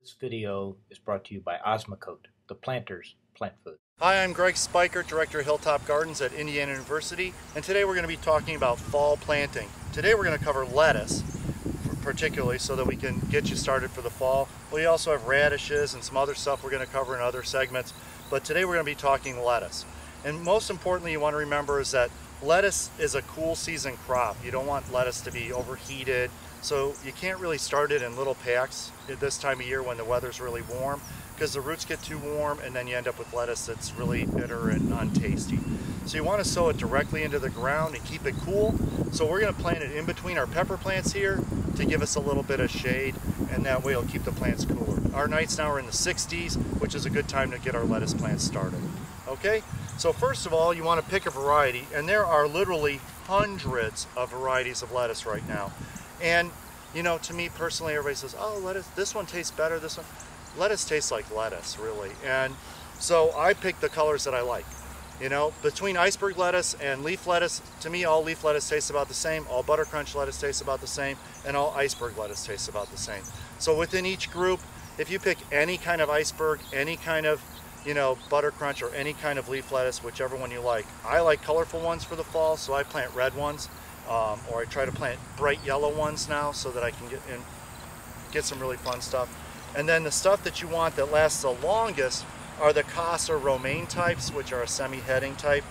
This video is brought to you by Osmocote, the planter's plant food. Hi, I'm Greg Speichert, Director of Hilltop Gardens at Indiana University, and today we're going to be talking about fall planting. Today we're going to cover lettuce, particularly so that we can get you started for the fall. We also have radishes and some other stuff we're going to cover in other segments, but today we're going to be talking lettuce. And most importantly, you want to remember is that lettuce is a cool season crop. You don't want lettuce to be overheated, so you can't really start it in little packs at this time of year when the weather's really warm, because the roots get too warm and then you end up with lettuce that's really bitter and untasty. So you want to sow it directly into the ground and keep it cool. So we're going to plant it in between our pepper plants here to give us a little bit of shade, and that way it'll keep the plants cooler. Our nights now are in the 60s, which is a good time to get our lettuce plants started. Okay, so first of all, you want to pick a variety, and there are literally hundreds of varieties of lettuce right now. And you know, to me personally, everybody says, oh, lettuce, this one tastes better, this one. Lettuce tastes like lettuce, really. And so I pick the colors that I like. You know, between iceberg lettuce and leaf lettuce, to me all leaf lettuce tastes about the same, all buttercrunch lettuce tastes about the same, and all iceberg lettuce tastes about the same. So within each group, if you pick any kind of iceberg, any kind of, you know, buttercrunch, or any kind of leaf lettuce, whichever one you like. I like colorful ones for the fall, so I plant red ones, or I try to plant bright yellow ones now so that I can get some really fun stuff. And then the stuff that you want that lasts the longest are the Cos or romaine types, which are a semi-heading type,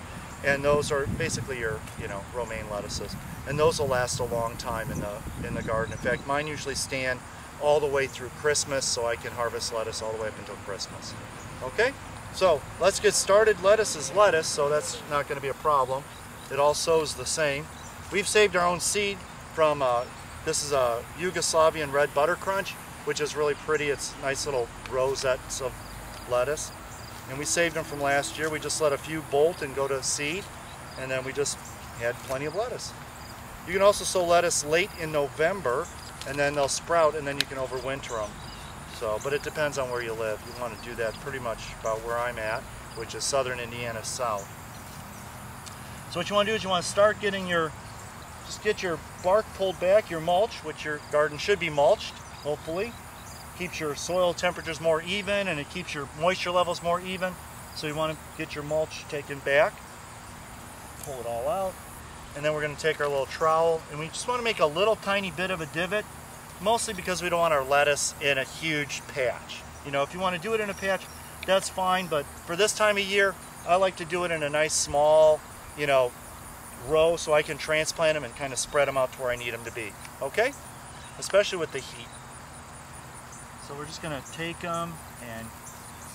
and those are basically your, you know, romaine lettuces, and those will last a long time in the garden. In fact, mine usually stand all the way through Christmas, so I can harvest lettuce all the way up until Christmas. Okay, so let's get started. Lettuce is lettuce, so that's not going to be a problem. It all sows the same. We've saved our own seed from this is a Yugoslavian red buttercrunch, which is really pretty. It's nice little rosettes of lettuce, and we saved them from last year. We just let a few bolt and go to seed, and then we just had plenty of lettuce. You can also sow lettuce late in November, and then they'll sprout, and then you can overwinter them. So, but it depends on where you live. You want to do that pretty much about where I'm at, which is southern Indiana south. So what you want to do is you want to start getting just get your bark pulled back, your mulch, which your garden should be mulched, hopefully. Keeps your soil temperatures more even, and it keeps your moisture levels more even. So you want to get your mulch taken back, pull it all out, and then we're going to take our little trowel, and we just want to make a little tiny bit of a divot, mostly because we don't want our lettuce in a huge patch. You know, if you want to do it in a patch, that's fine, but for this time of year, I like to do it in a nice small, you know, row, so I can transplant them and kind of spread them out to where I need them to be. Okay? Especially with the heat. So we're just going to take them and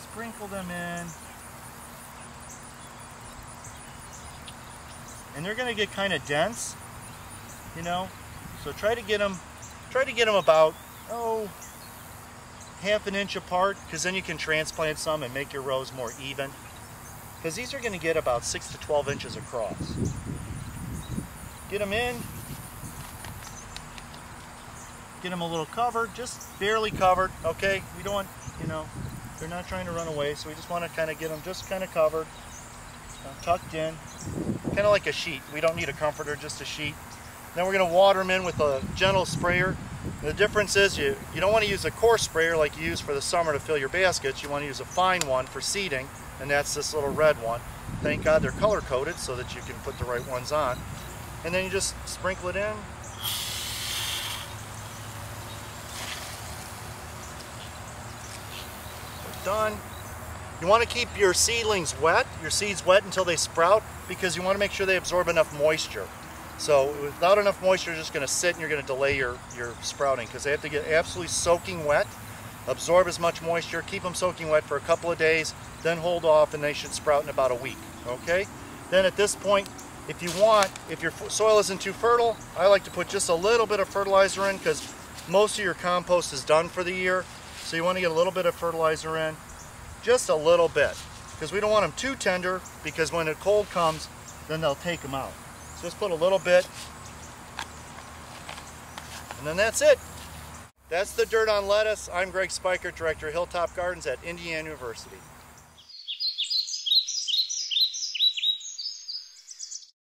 sprinkle them in. And they're going to get kind of dense, you know. So try to get them about, half an inch apart, because then you can transplant some and make your rows more even. Because these are going to get about 6 to 12 inches across. Get them in. Get them a little covered, just barely covered, okay? We don't want, you know, they're not trying to run away, so we just want to kind of get them just kind of covered, tucked in, kind of like a sheet. We don't need a comforter, just a sheet. Then we're going to water them in with a gentle sprayer. The difference is you don't want to use a coarse sprayer like you use for the summer to fill your baskets. You want to use a fine one for seeding, and that's this little red one. Thank God they're color-coded so that you can put the right ones on. And then you just sprinkle it in. Done. You want to keep your seedlings wet, your seeds wet until they sprout, because you want to make sure they absorb enough moisture. So without enough moisture, you're just going to sit and you're going to delay your sprouting, because they have to get absolutely soaking wet, absorb as much moisture, keep them soaking wet for a couple of days, then hold off, and they should sprout in about a week. Okay? Then at this point, if your soil isn't too fertile, I like to put just a little bit of fertilizer in, because most of your compost is done for the year. So you want to get a little bit of fertilizer in, just a little bit, because we don't want them too tender, because when the cold comes, then they'll take them out. So just put a little bit, and then that's it. That's the dirt on lettuce. I'm Greg Speichert, Director of Hilltop Gardens at Indiana University.